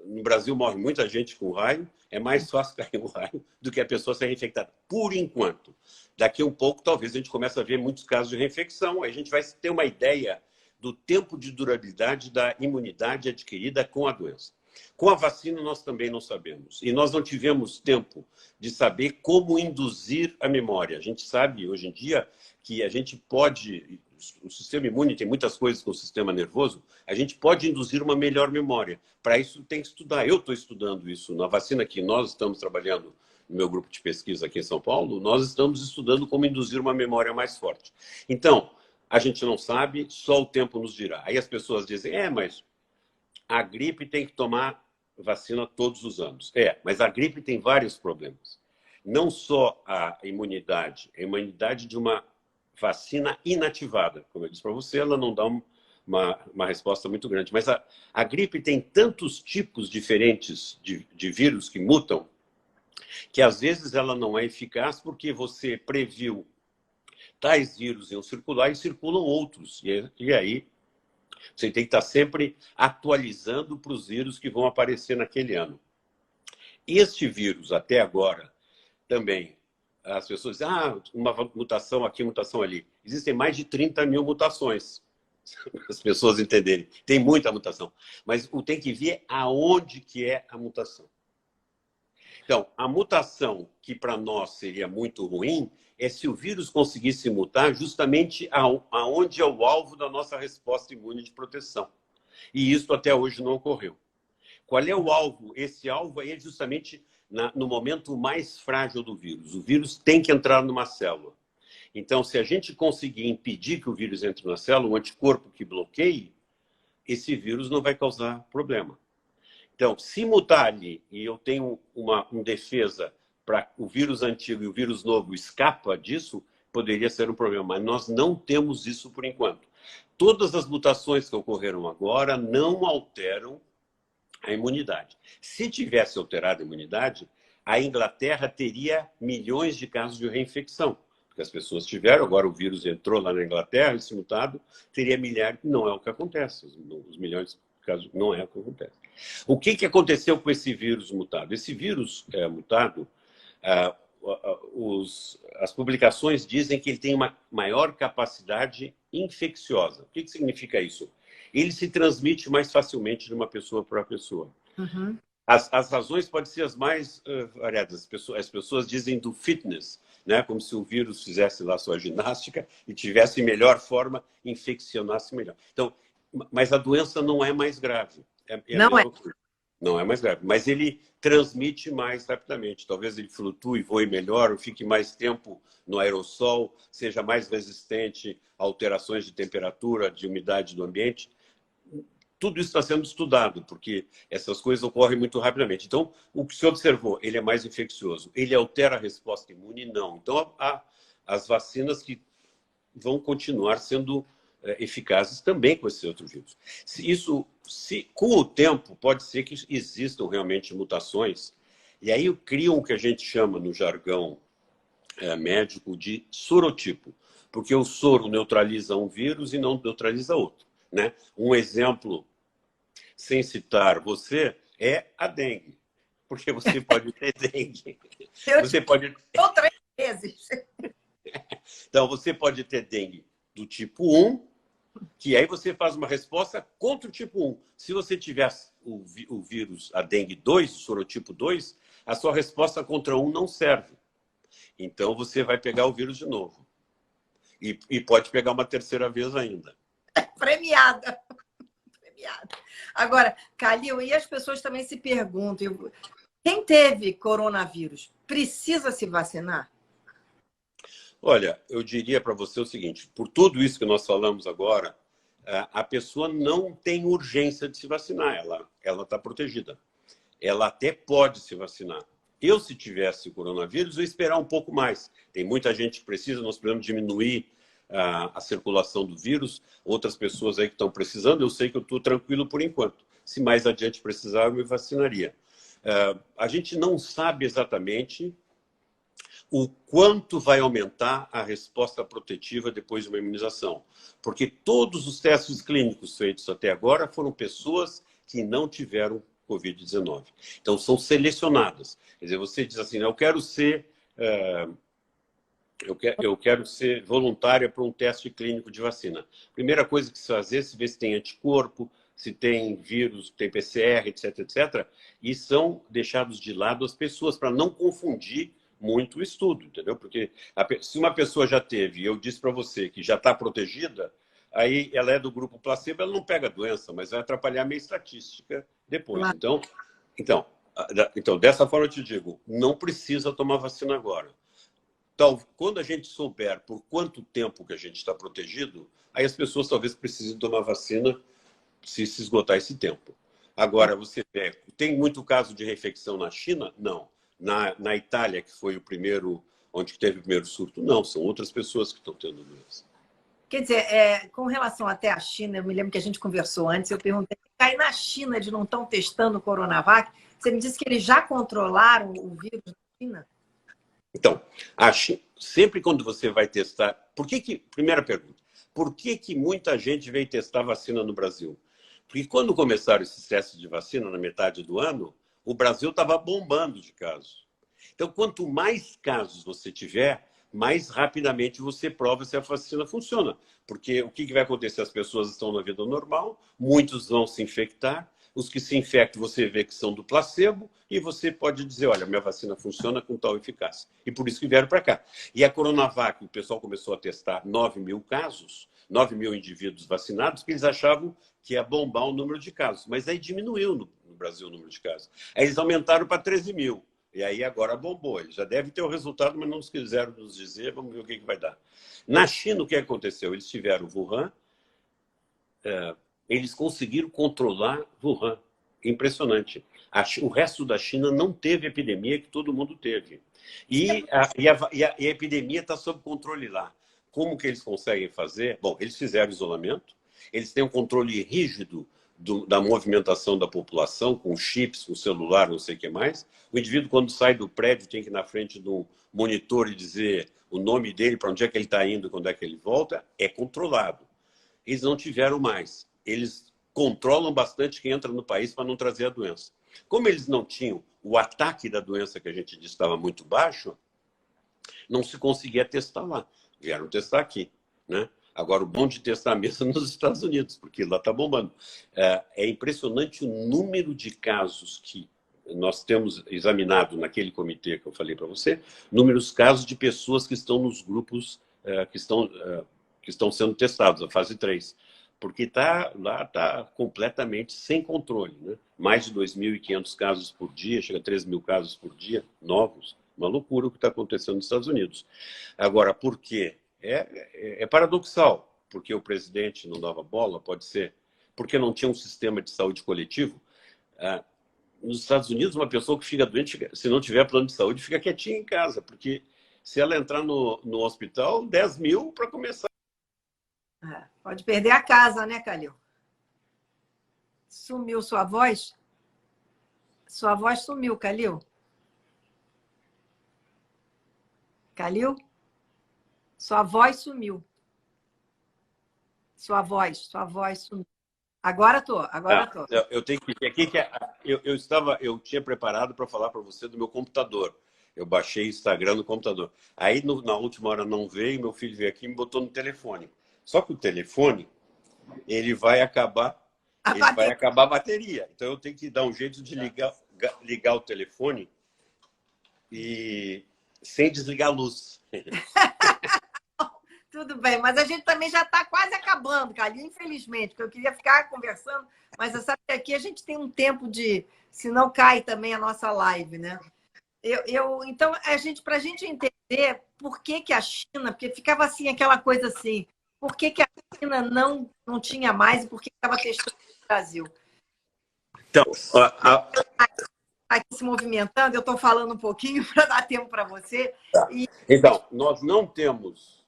No Brasil morre muita gente com raio, é mais fácil cair um raio do que a pessoa ser reinfectada, por enquanto. Daqui a um pouco, talvez a gente comece a ver muitos casos de reinfecção, aí a gente vai ter uma ideia do tempo de durabilidade da imunidade adquirida com a doença. Com a vacina, nós também não sabemos. E nós não tivemos tempo de saber como induzir a memória. A gente sabe, hoje em dia, que a gente pode... O sistema imune tem muitas coisas com o sistema nervoso, a gente pode induzir uma melhor memória. Para isso tem que estudar. Eu estou estudando isso na vacina que nós estamos trabalhando no meu grupo de pesquisa aqui em São Paulo, nós estamos estudando como induzir uma memória mais forte. Então, a gente não sabe, só o tempo nos dirá. Aí as pessoas dizem, mas a gripe tem que tomar vacina todos os anos. Mas a gripe tem vários problemas. Não só a imunidade de uma vacina inativada. Como eu disse para você, ela não dá uma resposta muito grande. Mas a gripe tem tantos tipos diferentes de vírus que mutam, que às vezes ela não é eficaz porque você previu tais vírus iam circular e circulam outros. E aí você tem que estar sempre atualizando para os vírus que vão aparecer naquele ano. Este vírus, até agora, também, as pessoas dizem, uma mutação aqui, mutação ali. Existem mais de 30 mil mutações, as pessoas entenderem. Tem muita mutação. Mas tem que ver aonde que é a mutação. Então, a mutação que para nós seria muito ruim é se o vírus conseguisse mutar justamente aonde é o alvo da nossa resposta imune de proteção. E isso até hoje não ocorreu. Qual é o alvo? Esse alvo é justamente no momento mais frágil do vírus. O vírus tem que entrar numa célula. Então, se a gente conseguir impedir que o vírus entre na célula, um anticorpo que bloqueie, esse vírus não vai causar problema. Então, se mutar ali e eu tenho uma defesa para o vírus antigo e o vírus novo escapa disso, poderia ser um problema. Mas nós não temos isso por enquanto. Todas as mutações que ocorreram agora não alteram a imunidade. Se tivesse alterado a imunidade, a Inglaterra teria milhões de casos de reinfecção. Porque as pessoas tiveram, agora o vírus entrou lá na Inglaterra, esse mutado, teria milhares. Não é o que acontece. Os milhões de casos não é o que acontece. O que aconteceu com esse vírus mutado? Esse vírus mutado, as publicações dizem que ele tem uma maior capacidade infecciosa. O que significa isso? Ele se transmite mais facilmente de uma pessoa para pessoa. Uhum. As razões podem ser as mais variadas. As pessoas dizem do fitness, né? Como se o vírus fizesse lá sua ginástica e tivesse melhor forma, infeccionasse melhor. Então, mas a doença não é mais grave. Não é. Não é mais grave, mas ele transmite mais rapidamente. Talvez ele flutue, voe melhor, ou fique mais tempo no aerossol, seja mais resistente a alterações de temperatura, de umidade do ambiente. Tudo isso está sendo estudado, porque essas coisas ocorrem muito rapidamente. Então, o que se observou, ele é mais infeccioso. Ele altera a resposta imune? Não. Então, há as vacinas que vão continuar sendo eficazes também com esse outro vírus. Com o tempo, pode ser que existam realmente mutações, e aí criam o que a gente chama no jargão médico de sorotipo, porque o soro neutraliza um vírus e não neutraliza outro, né? Um exemplo, sem citar você, é a dengue, porque você pode ter dengue. Você pode... Outras vezes. Então, você pode ter dengue do tipo 1, que aí você faz uma resposta contra o tipo 1. Se você tiver o vírus, a dengue 2, o sorotipo 2, a sua resposta contra 1 não serve. Então, você vai pegar o vírus de novo. E pode pegar uma terceira vez ainda. Premiada. Premiada. Agora, Calil, e as pessoas também se perguntam, quem teve coronavírus precisa se vacinar? Olha, eu diria para você o seguinte, por tudo isso que nós falamos agora, a pessoa não tem urgência de se vacinar, ela está protegida. Ela até pode se vacinar. Eu, se tivesse coronavírus, eu ia esperar um pouco mais. Tem muita gente que precisa, nós precisamos diminuir a circulação do vírus. Outras pessoas aí que estão precisando, eu sei que eu estou tranquilo por enquanto. Se mais adiante precisar, eu me vacinaria. A gente não sabe exatamente o quanto vai aumentar a resposta protetiva depois de uma imunização. Porque todos os testes clínicos feitos até agora foram pessoas que não tiveram Covid-19. Então, são selecionadas. Quer dizer, você diz assim, eu quero ser voluntária para um teste clínico de vacina. Primeira coisa que se fazer é se ver se tem anticorpo, se tem vírus, tem PCR, etc, etc. E são deixados de lado as pessoas para não confundir muito o estudo, entendeu? Porque se uma pessoa já teve, eu disse para você que já está protegida, aí ela é do grupo placebo, ela não pega a doença, mas vai atrapalhar a minha estatística depois. Claro. Então, dessa forma eu te digo, não precisa tomar vacina agora. Então, quando a gente souber por quanto tempo que a gente está protegido, aí as pessoas talvez precisem tomar vacina se esgotar esse tempo. Agora, você vê, tem muito caso de reinfecção na China? Não. Na Itália, que foi o primeiro, onde teve o primeiro surto, não, são outras pessoas que estão tendo doença. Quer dizer, com relação até à China, eu me lembro que a gente conversou antes, eu perguntei, aí na China eles não estão testando o Coronavac? Você me disse que eles já controlaram o vírus na China? Então, sempre quando você vai testar... Primeira pergunta, por que muita gente veio testar vacina no Brasil? Porque quando começaram esses testes de vacina na metade do ano, o Brasil estava bombando de casos. Então, quanto mais casos você tiver, mais rapidamente você prova se a vacina funciona. Porque o que vai acontecer? As pessoas estão na vida normal, muitos vão se infectar, os que se infectam você vê que são do placebo, e você pode dizer, olha, minha vacina funciona com tal eficácia. E por isso que vieram para cá. E a Coronavac, o pessoal começou a testar 9 mil casos, 9 mil indivíduos vacinados, porque eles achavam que ia bombar o número de casos. Mas aí diminuiu no Brasil o número de casos. Aí eles aumentaram para 13 mil. E aí agora bombou. Eles já devem ter o resultado, mas não quiseram nos dizer. Vamos ver o que vai dar. Na China, o que aconteceu? Eles tiveram Wuhan. Eles conseguiram controlar Wuhan. Impressionante. O resto da China não teve epidemia que todo mundo teve. E a epidemia está sob controle lá. Como que eles conseguem fazer? Bom, eles fizeram isolamento. Eles têm um controle rígido da movimentação da população, com chips, com celular, não sei o que mais. O indivíduo, quando sai do prédio, tem que ir na frente de um monitor e dizer o nome dele, para onde é que ele está indo, quando é que ele volta. É controlado. Eles não tiveram mais. Eles controlam bastante quem entra no país para não trazer a doença. Como eles não tinham o ataque da doença, que a gente disse estava muito baixo, não se conseguia testar lá. Vieram testar aqui, né? Agora, o bom de testar mesmo nos Estados Unidos, porque lá está bombando. É impressionante o número de casos que nós temos examinado naquele comitê que eu falei para você, números de casos de pessoas que estão nos grupos que estão sendo testados, a fase 3. Porque lá está completamente sem controle, né? Mais de 2.500 casos por dia, chega a 3.000 casos por dia, novos. Uma loucura o que está acontecendo nos Estados Unidos. Agora, por quê? É paradoxal, porque o presidente não dava bola, pode ser, porque não tinha um sistema de saúde coletivo. Nos Estados Unidos, uma pessoa que fica doente, se não tiver plano de saúde, fica quietinha em casa, porque se ela entrar no hospital, 10.000 para começar. Pode perder a casa, né, Calil? Sumiu sua voz? Sua voz sumiu, Calil. Calil? Sua voz sumiu. Sua voz sumiu. Agora tô. Eu tenho que aqui que eu tinha preparado para falar para você do meu computador. Eu baixei o Instagram no computador. Aí na última hora não veio, meu filho veio aqui e me botou no telefone. Só que o telefone ele vai acabar a bateria. Então eu tenho que dar um jeito de ligar o telefone e sem desligar a luz. Tudo bem, mas a gente também já está quase acabando, Calil, infelizmente, porque eu queria ficar conversando, mas você sabe que aqui a gente tem um tempo de... Senão cai também a nossa live, né? Então, para a gente entender por que a China... Porque ficava assim, aquela coisa assim, por que a China não tinha mais e por que estava testando no Brasil? Então, aqui se movimentando, eu estou falando um pouquinho para dar tempo para você. Tá. Então, nós não temos...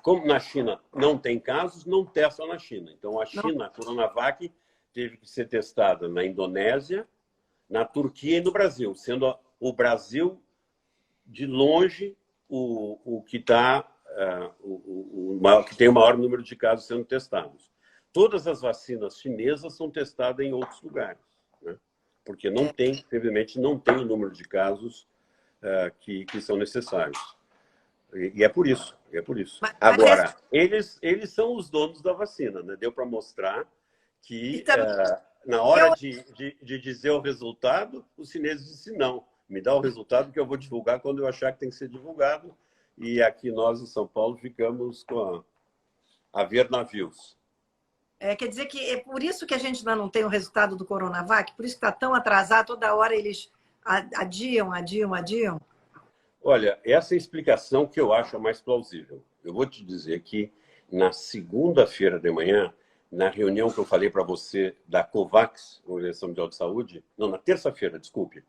como na China não tem casos, não testam na China. Então, a China, a Coronavac, teve que ser testada na Indonésia, na Turquia e no Brasil, sendo o Brasil, de longe, o que que tem o maior número de casos sendo testados. Todas as vacinas chinesas são testadas em outros lugares, né? Porque não tem, infelizmente, não tem o número de casos que são necessários. E é por isso. Agora, eles são os donos da vacina, né? Deu para mostrar que, na hora de dizer o resultado, os chineses disseram não, me dá o resultado que eu vou divulgar quando eu achar que tem que ser divulgado. E aqui nós, em São Paulo, ficamos com a ver navios. Quer dizer que é por isso que a gente ainda não tem o resultado do Coronavac? Por isso que está tão atrasado, toda hora eles... Adiam. Olha, essa é a explicação que eu acho a mais plausível. Eu vou te dizer que na segunda-feira de manhã, na reunião que eu falei para você da COVAX, Organização Mundial de Saúde, não, na terça-feira, desculpe,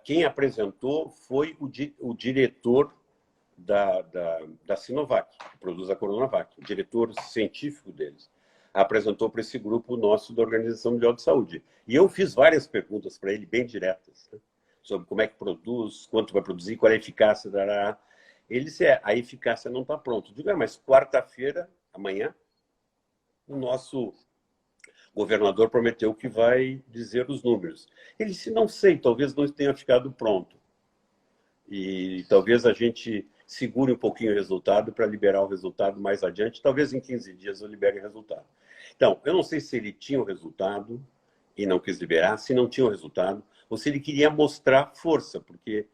quem apresentou foi o diretor da Sinovac, que produz a Coronavac, o diretor científico deles. Apresentou para esse grupo nosso da Organização Mundial de Saúde. E eu fiz várias perguntas para ele, bem diretas, né? Sobre como é que produz, quanto vai produzir, qual é a eficácia. Ele disse, a eficácia não está pronta. Eu digo, mas quarta-feira, amanhã, o nosso governador prometeu que vai dizer os números. Ele disse, não sei, talvez não tenha ficado pronto. E talvez a gente segure um pouquinho o resultado para liberar o resultado mais adiante. Talvez em 15 dias eu libere o resultado. Então, eu não sei se ele tinha o resultado e não quis liberar, se não tinha o resultado, ou se ele queria mostrar força, porque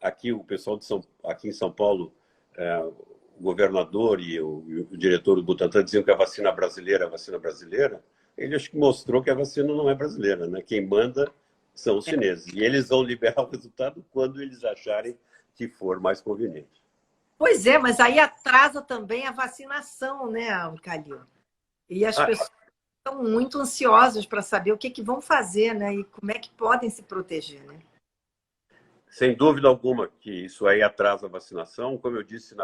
aqui o pessoal aqui em São Paulo, o governador e o diretor do Butantan diziam que a vacina brasileira, ele acho que mostrou que a vacina não é brasileira, né? Quem manda são os chineses. E eles vão liberar o resultado quando eles acharem que for mais conveniente. Pois é, mas aí atrasa também a vacinação, né, Calil? E as pessoas estão muito ansiosas para saber o que vão fazer, né? E como é que podem se proteger, né? Sem dúvida alguma que isso aí atrasa a vacinação. Como eu disse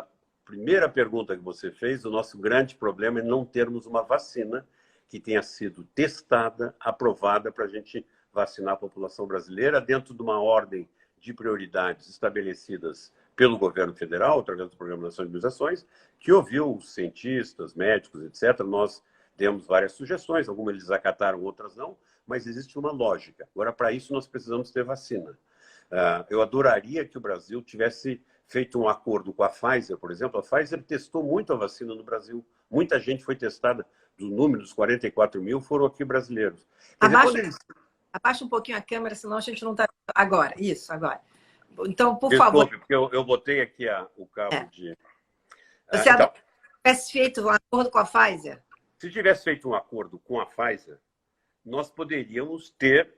primeira pergunta que você fez, o nosso grande problema é não termos uma vacina que tenha sido testada, aprovada para a gente vacinar a população brasileira dentro de uma ordem de prioridades estabelecidas pelo governo federal, através do Programa Nacional de Imunizações, que ouviu cientistas, médicos, etc. Nós demos várias sugestões, algumas eles acataram, outras não, mas existe uma lógica. Agora, para isso, nós precisamos ter vacina. Eu adoraria que o Brasil tivesse feito um acordo com a Pfizer, por exemplo. A Pfizer testou muito a vacina no Brasil. Muita gente foi testada. Do número dos 44 mil foram aqui brasileiros. Quer dizer, eles... Abaixa um pouquinho a câmera, senão a gente não está... Agora, isso, agora. Então, por Desculpe, favor... porque eu botei aqui o cabo de... Você então, tivesse feito um acordo com a Pfizer? Se tivesse feito um acordo com a Pfizer, nós poderíamos ter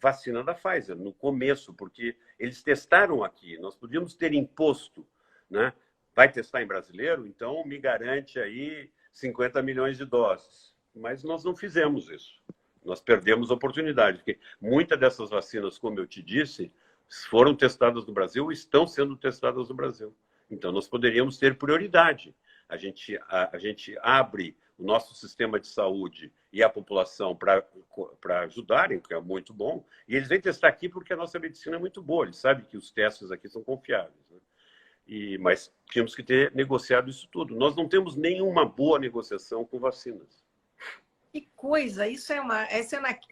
vacina da Pfizer no começo, porque eles testaram aqui. Nós podíamos ter imposto, né? Vai testar em brasileiro? Então me garante aí 50 milhões de doses. Mas nós não fizemos isso. Nós perdemos a oportunidade, porque muitas dessas vacinas, como eu te disse, foram testadas no Brasil e estão sendo testadas no Brasil. Então nós poderíamos ter prioridade. A gente abre o nosso sistema de saúde e a população para ajudarem, que é muito bom. E eles vêm testar aqui porque a nossa medicina é muito boa. Eles sabem que os testes aqui são confiáveis, né? Mas tínhamos que ter negociado isso tudo. Nós não temos nenhuma boa negociação com vacinas. Que coisa! Isso é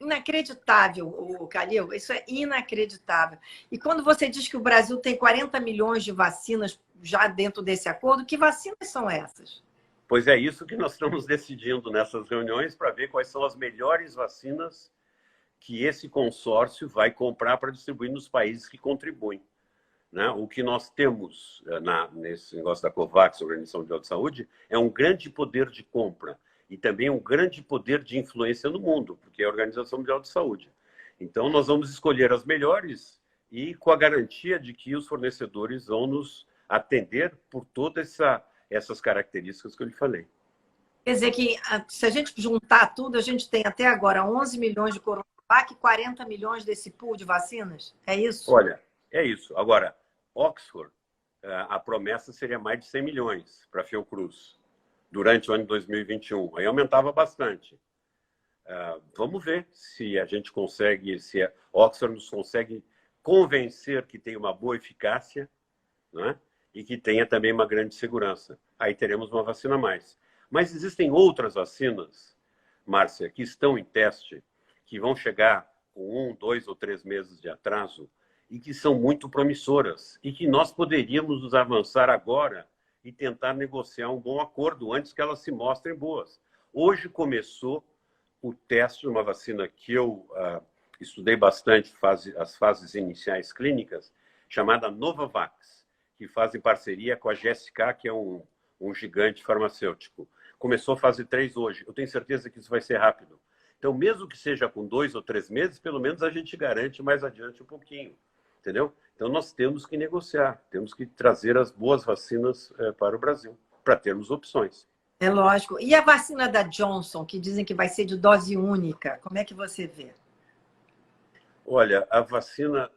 inacreditável, Calil. Isso é inacreditável. E quando você diz que o Brasil tem 40 milhões de vacinas já dentro desse acordo, que vacinas são essas? Pois é isso que nós estamos decidindo nessas reuniões para ver quais são as melhores vacinas que esse consórcio vai comprar para distribuir nos países que contribuem, né? O que nós temos nesse negócio da COVAX, Organização Mundial de Saúde, é um grande poder de compra e também um grande poder de influência no mundo, porque é a Organização Mundial de Saúde. Então, nós vamos escolher as melhores e com a garantia de que os fornecedores vão nos atender por todas essas características que eu lhe falei. Quer dizer que, se a gente juntar tudo, a gente tem até agora 11 milhões de Coronavac e 40 milhões desse pool de vacinas? É isso? Olha, é isso. Agora, Oxford, a promessa seria mais de 100 milhões para a Fiocruz durante o ano de 2021. Aí aumentava bastante. Vamos ver se a gente consegue, se a Oxford nos consegue convencer que tem uma boa eficácia, né? E que tenha também uma grande segurança. Aí teremos uma vacina a mais. Mas existem outras vacinas, Márcia, que estão em teste, que vão chegar com 1, 2 ou 3 meses de atraso e que são muito promissoras e que nós poderíamos nos avançar agora e tentar negociar um bom acordo antes que elas se mostrem boas. Hoje começou o teste de uma vacina que eu estudei bastante, as fases iniciais clínicas, chamada Novavax, que faz em parceria com a GSK, que é um gigante farmacêutico. Começou a fase 3 hoje. Eu tenho certeza que isso vai ser rápido. Então, mesmo que seja com 2 ou 3 meses, pelo menos a gente garante mais adiante um pouquinho. Entendeu? Então, nós temos que negociar, temos que trazer as boas vacinas para o Brasil, para termos opções. É lógico. E a vacina da Johnson, que dizem que vai ser de dose única, como é que você vê? Olha, a vacina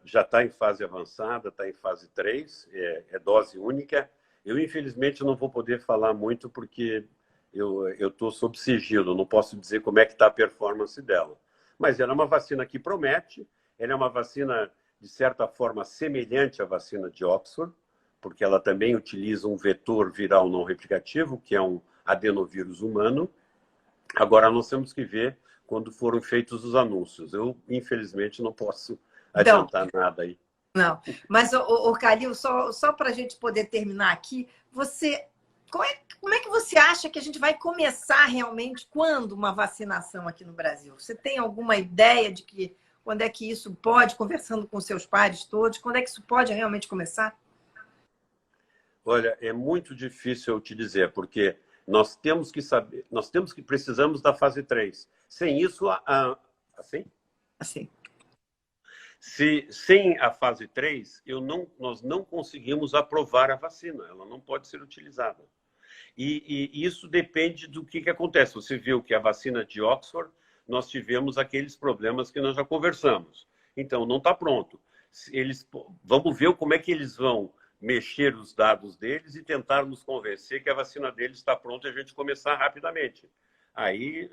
já está em fase avançada, está em fase 3, é dose única. Eu, infelizmente, não vou poder falar muito porque eu estou sob sigilo, não posso dizer como é que está a performance dela. Mas ela é uma vacina que promete, ela é uma vacina, de certa forma, semelhante à vacina de Oxford, porque ela também utiliza um vetor viral não replicativo, que é um adenovírus humano. Agora, nós temos que ver quando foram feitos os anúncios. Eu, infelizmente, não posso adiantar nada aí. Não, mas, o Calil, só para a gente poder terminar aqui, como é que você acha que a gente vai começar realmente quando uma vacinação aqui no Brasil? Você tem alguma ideia de quando é que isso pode, conversando com seus pares todos, quando é que isso pode realmente começar? Olha, é muito difícil eu te dizer, porque nós temos que saber, precisamos da fase 3. Sem isso, assim? Assim. Sem a fase 3, nós não conseguimos aprovar a vacina, ela não pode ser utilizada. E isso depende do que acontece. Você viu que a vacina de Oxford, nós tivemos aqueles problemas que nós já conversamos. Então, não está pronto. Vamos ver como é que eles vão mexer os dados deles e tentar nos convencer que a vacina deles está pronta e a gente começar rapidamente. Aí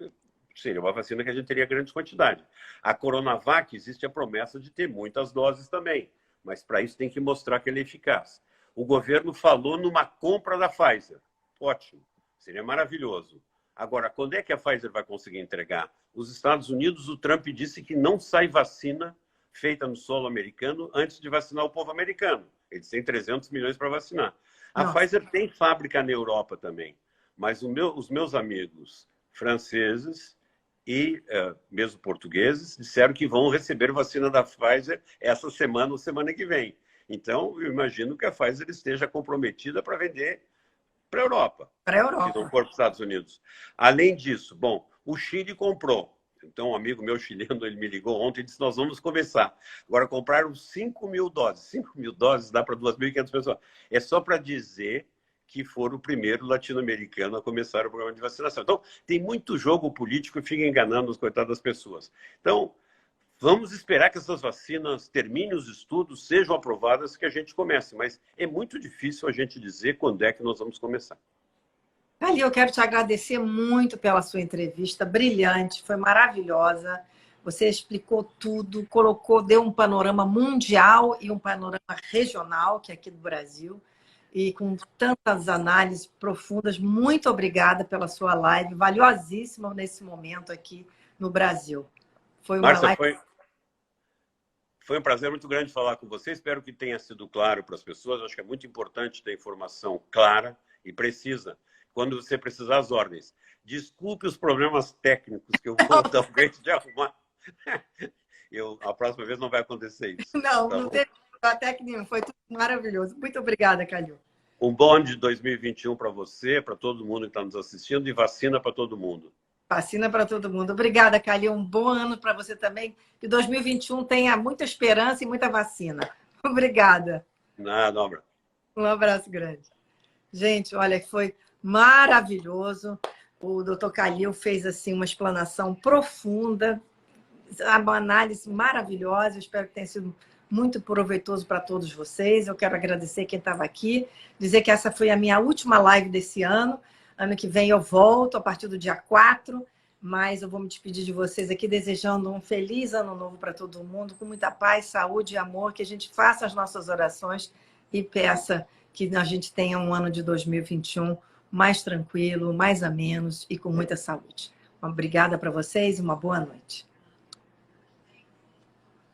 seria uma vacina que a gente teria grande quantidade. A Coronavac, existe a promessa de ter muitas doses também, mas para isso tem que mostrar que ele é eficaz. O governo falou numa compra da Pfizer. Ótimo, seria maravilhoso. Agora, quando é que a Pfizer vai conseguir entregar? Os Estados Unidos, o Trump disse que não sai vacina feita no solo americano antes de vacinar o povo americano. Eles têm 300 milhões para vacinar. A Pfizer tem fábrica na Europa também, mas os meus amigos franceses e mesmo portugueses disseram que vão receber vacina da Pfizer essa semana ou semana que vem. Então, eu imagino que a Pfizer esteja comprometida para vender para a Europa. Para a Europa. Se não for para os Estados Unidos. Além disso, bom, o Chile comprou. Então, um amigo meu chileno, ele me ligou ontem e disse, nós vamos começar. Agora, compraram 5.000 doses. 5.000 doses dá para 2.500 pessoas. É só para dizer que foram o primeiro latino-americano a começar o programa de vacinação. Então, tem muito jogo político e fica enganando as coitadas das pessoas. Então, vamos esperar que essas vacinas terminem os estudos, sejam aprovadas, que a gente comece. Mas é muito difícil a gente dizer quando é que nós vamos começar. Ali, eu quero te agradecer muito pela sua entrevista, brilhante, foi maravilhosa. Você explicou tudo, deu um panorama mundial e um panorama regional, que é aqui do Brasil, e com tantas análises profundas. Muito obrigada pela sua live, valiosíssima nesse momento aqui no Brasil. Foi uma Márcia, live... foi um prazer muito grande falar com você. Espero que tenha sido claro para as pessoas. Acho que é muito importante ter informação clara e precisa. Quando você precisar as ordens. Desculpe os problemas técnicos que eu vou dar um jeito de arrumar. A próxima vez não vai acontecer isso. Não, tá, não teve técnica, foi tudo maravilhoso. Muito obrigada, Calil. Um bom ano de 2021 para você, para todo mundo que está nos assistindo, e vacina para todo mundo. Vacina para todo mundo. Obrigada, Calil. Um bom ano para você também. Que 2021 tenha muita esperança e muita vacina. Obrigada. Nada, obra. Um abraço grande. Gente, olha, foi maravilhoso. O Dr. Calil fez assim uma explanação profunda, uma análise maravilhosa. Eu espero que tenha sido muito proveitoso para todos vocês. Eu quero agradecer quem estava aqui, dizer que essa foi a minha última live desse ano. Ano que vem eu volto a partir do dia 4, mas eu vou me despedir de vocês aqui desejando um feliz ano novo para todo mundo, com muita paz, saúde e amor, que a gente faça as nossas orações e peça que a gente tenha um ano de 2021 mais tranquilo, mais ameno e com muita saúde. Obrigada para vocês e uma boa noite.